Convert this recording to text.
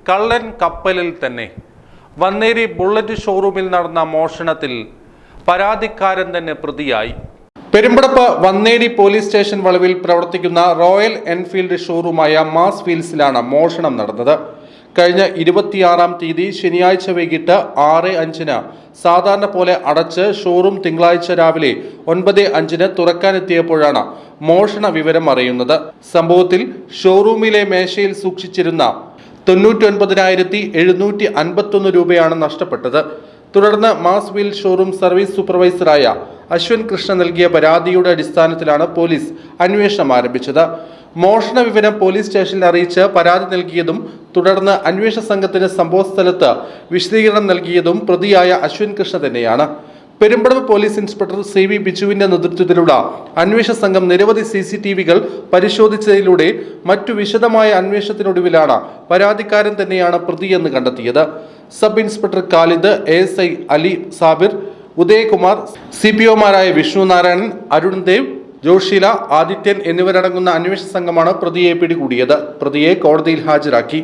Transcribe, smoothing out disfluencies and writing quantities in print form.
കള്ളൻ കപ്പലിൽ തന്നെ. വന്നേരി ബുള്ളറ്റ് ഷോറൂമിൽ നടന്ന മോഷണത്തിൽ പരാതിക്കാരൻ തന്നെ പ്രതിയായി. പെരുമ്പടപ്പ് വന്നേരി പോലീസ് സ്റ്റേഷൻ വളവിൽ പ്രവർത്തിക്കുന്ന റോയൽ എൻഫീൽഡ് ഷോറൂമായ മാസ് വീൽസിലാണ് മോഷണം നടന്നത്. കഴിഞ്ഞ 26-ാം തീയതി ശനിയാഴ്ച വൈകിട്ട് 6:05 സാധാരണ പോലെ അടച്ച് ഷോറൂം തിങ്കളാഴ്ച രാവിലെ 9:05 തുറക്കാനെത്തിയപ്പോഴാണ് മോഷണ വിവരം അറിയുന്നത്. സംഭവത്തിൽ ഷോറൂമിലെ മേശയിൽ സൂക്ഷിച്ചിരുന്ന 99,751 രൂപയാണ് നഷ്ടപ്പെട്ടത്. തുടർന്ന് മാസ് വീൽ ഷോറൂം സർവീസ് സൂപ്പർവൈസറായ അശ്വിൻ കൃഷ്ണ നൽകിയ പരാതിയുടെ അടിസ്ഥാനത്തിലാണ് പോലീസ് അന്വേഷണം ആരംഭിച്ചത്. മോഷണ വിവരം പോലീസ് സ്റ്റേഷനിൽ അറിയിച്ച് പരാതി നൽകിയതും തുടർന്ന് അന്വേഷണ സംഘത്തിന് സംഭവസ്ഥലത്ത് വിശദീകരണം നൽകിയതും പ്രതിയായ അശ്വിൻ കൃഷ്ണ തന്നെയാണ്. പെരുമ്പടപ്പ് പോലീസ് ഇൻസ്പെക്ടർ CV ബിജുവിന്റെ നേതൃത്വത്തിലുള്ള അന്വേഷണ സംഘം നിരവധി CCTVകൾ പരിശോധിച്ചതിലൂടെ മറ്റു വിശദമായ അന്വേഷണത്തിനൊടുവിലാണ് പരാതിക്കാരൻ തന്നെയാണ് പ്രതിയെന്ന് കണ്ടെത്തിയത്. Sub inspector Khalid, ASI Ali Sabir, Udayakumar, CPOമാരായ വിഷ്ണു നാരായണൻ, അരുൺ ദേവ്, ജോഷീല, ആദിത്യൻ എന്നിവരടങ്ങുന്ന അന്വേഷണ സംഘമാണ് പ്രതിയെ പിടികൂടിയത്. പ്രതിയെ കോടതിയിൽ ഹാജരാക്കി.